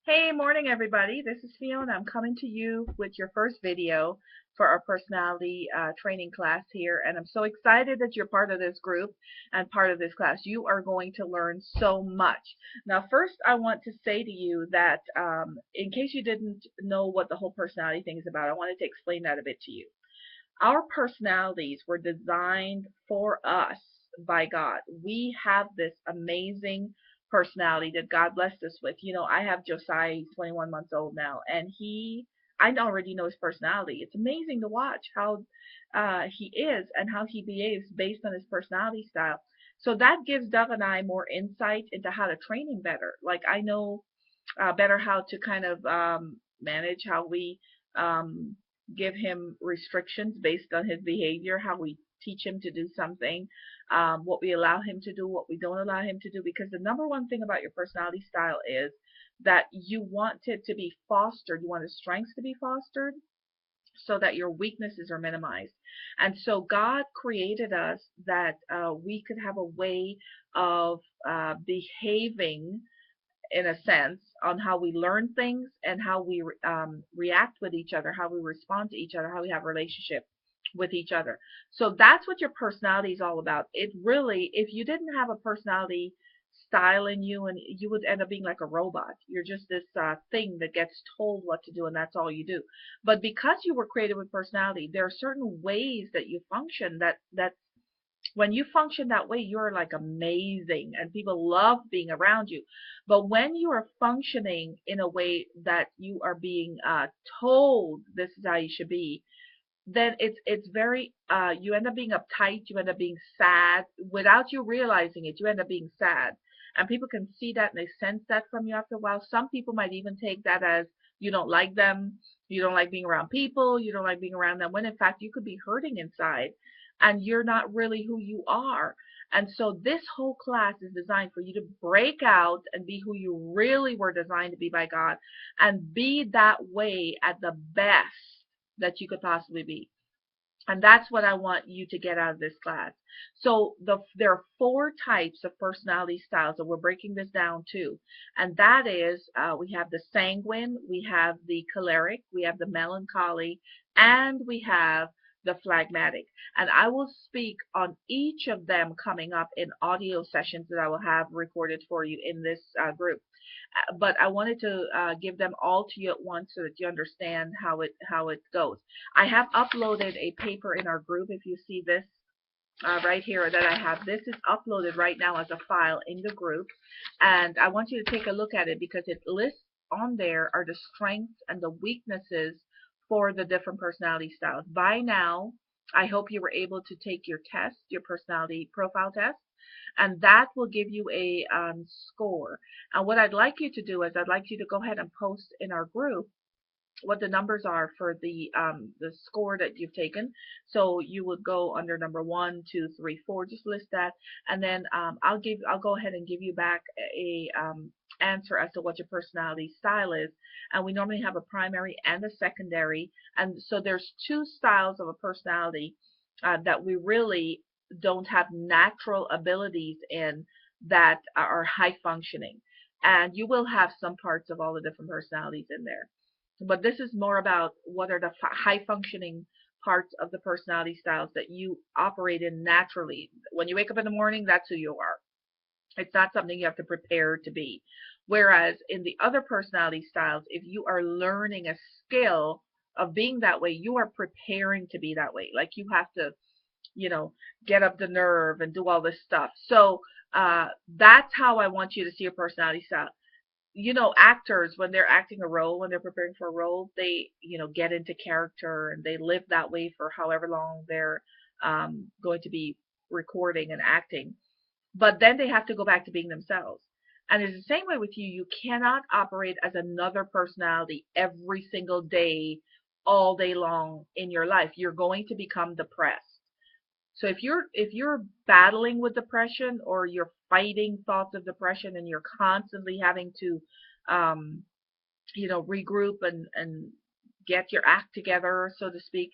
Hey, morning everybody. This is Fiona. I'm coming to you with your first video for our personality training class here, and I'm so excited that you're part of this group and part of this class. You are going to learn so much. Now, first, I want to say to you that in case you didn't know what the whole personality thing is about, I wanted to explain that a bit to you. Our personalities were designed for us by God. We have this amazing personality that God blessed us with. You know, I have Josiah, he's 21 months old now, and I already know his personality. It's amazing to watch how he is and how he behaves based on his personality style. So that gives Doug and I more insight into how to train him better. Like I know better how to kind of manage how we um, give him restrictions based on his behavior, how we teach him to do something, what we allow him to do, what we don't allow him to do. Because the number one thing about your personality style is that you want it to be fostered, you want the strengths to be fostered so that your weaknesses are minimized. And so God created us that we could have a way of behaving in a sense on how we learn things and how we react with each other, how we respond to each other, how we have a relationship with each other. So that's what your personality is all about. It really, if you didn't have a personality style in you, and you would end up being like a robot. You're just this thing that gets told what to do, and that's all you do. But because you were created with personality, there are certain ways that you function that when you function that way, you're like amazing and people love being around you. But when you are functioning in a way that you are being told this is how you should be, then it's very you end up being uptight, you end up being sad without you realizing it. You end up being sad, and people can see that and they sense that from you after a while. Some people might even take that as you don't like them, you don't like being around people, you don't like being around them, when in fact you could be hurting inside and you're not really who you are. And so this whole class is designed for you to break out and be who you really were designed to be by God, and be that way at the best that you could possibly be. And that's what I want you to get out of this class. So there are four types of personality styles, and we're breaking this down too. And that is, we have the sanguine, we have the choleric, we have the melancholy, and we have the phlegmatic. And I will speak on each of them coming up in audio sessions that I will have recorded for you in this group. But I wanted to give them all to you at once so that you understand how it goes. I have uploaded a paper in our group. If you see this right here that I have, this is uploaded right now as a file in the group, and I want you to take a look at it because it lists on there are the strengths and the weaknesses for the different personality styles. By now, I hope you were able to take your test, your personality profile test, and that will give you a score. And what I'd like you to do is I'd like you to go ahead and post in our group what the numbers are for the score that you've taken. So you would go under number 1, 2, 3, 4. Just list that, and then I'll go ahead and give you back a answer as to what your personality style is. And we normally have a primary and a secondary, and so there's two styles of a personality that we really don't have natural abilities in that are high functioning. And you will have some parts of all the different personalities in there. But this is more about what are the high functioning parts of the personality styles that you operate in naturally. When you wake up in the morning, that's who you are. It's not something you have to prepare to be. Whereas in the other personality styles, if you are learning a skill of being that way, you are preparing to be that way. Like you have to, you know, get up the nerve and do all this stuff. So that's how I want you to see your personality style. You know, actors, when they're acting a role, when they're preparing for a role, they, you know, get into character and they live that way for however long they're going to be recording and acting. But then they have to go back to being themselves. And it's the same way with you. You cannot operate as another personality every single day, all day long in your life. You're going to become depressed. So if you're battling with depression, or you're fighting thoughts of depression, and you're constantly having to you know, regroup and get your act together, so to speak,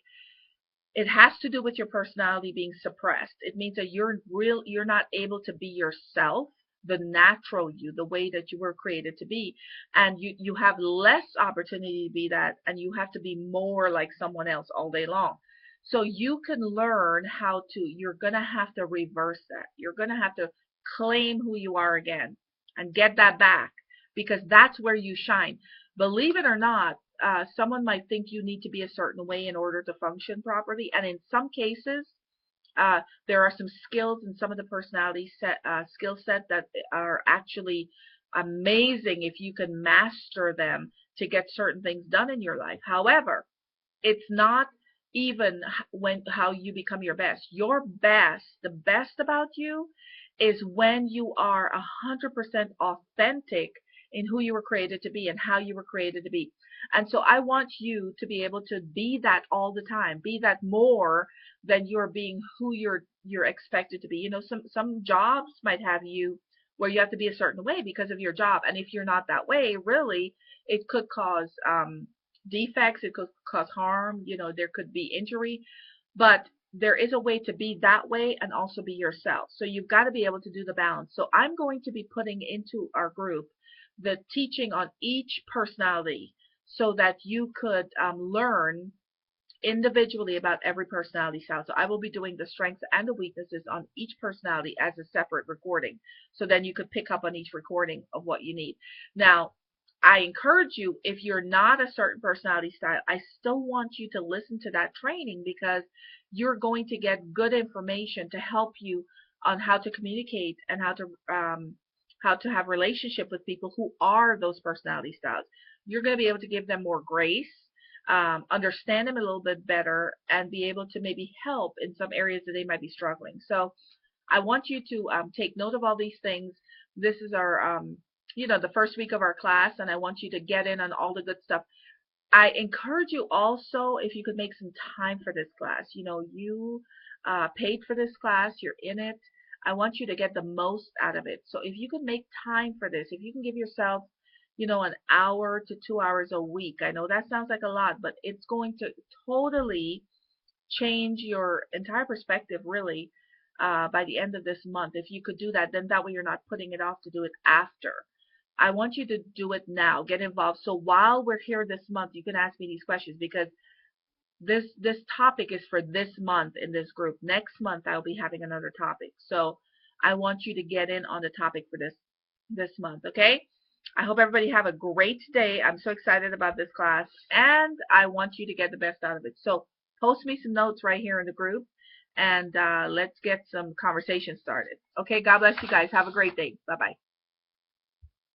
it has to do with your personality being suppressed. It means that you're not able to be yourself the natural you, the way that you were created to be. And you have less opportunity to be that, and you have to be more like someone else all day long. So you can learn how to, you're going to have to reverse that. You're going to have to claim who you are again and get that back, because that's where you shine. Believe it or not, someone might think you need to be a certain way in order to function properly. And in some cases, there are some skills in some of the personality skill set that are actually amazing if you can master them to get certain things done in your life. However, it's not even when how you become your best. Your best, the best about you, is when you are 100% authentic in who you were created to be and how you were created to be. And so I want you to be able to be that all the time. Be that more than you're being who you're expected to be. You know, some jobs might have you where you have to be a certain way because of your job, and if you're not that way, really, it could cause defects, it could cause harm, you know, there could be injury, but there is a way to be that way and also be yourself. So you've got to be able to do the balance. So I'm going to be putting into our group the teaching on each personality so that you could learn individually about every personality style. So I will be doing the strengths and the weaknesses on each personality as a separate recording. So then you could pick up on each recording of what you need. Now, I encourage you, if you're not a certain personality style, I still want you to listen to that training, because you're going to get good information to help you on how to communicate and how to have relationship with people who are those personality styles. You're going to be able to give them more grace, understand them a little bit better, and be able to maybe help in some areas that they might be struggling. So I want you to take note of all these things. This is our, you know, the first week of our class, and I want you to get in on all the good stuff. I encourage you also, if you could make some time for this class. You know, you paid for this class, you're in it. I want you to get the most out of it. So if you can make time for this, if you can give yourself, you know, an hour to 2 hours a week. I know that sounds like a lot, but it's going to totally change your entire perspective, really, by the end of this month. If you could do that, then that way you're not putting it off to do it after. I want you to do it now. Get involved. So while we're here this month, you can ask me these questions, because this topic is for this month in this group. Next month I'll be having another topic. So I want you to get in on the topic for this month, okay? I hope everybody have a great day. I'm so excited about this class, and I want you to get the best out of it. So post me some notes right here in the group, and let's get some conversation started. Okay, God bless you guys. Have a great day. Bye-bye.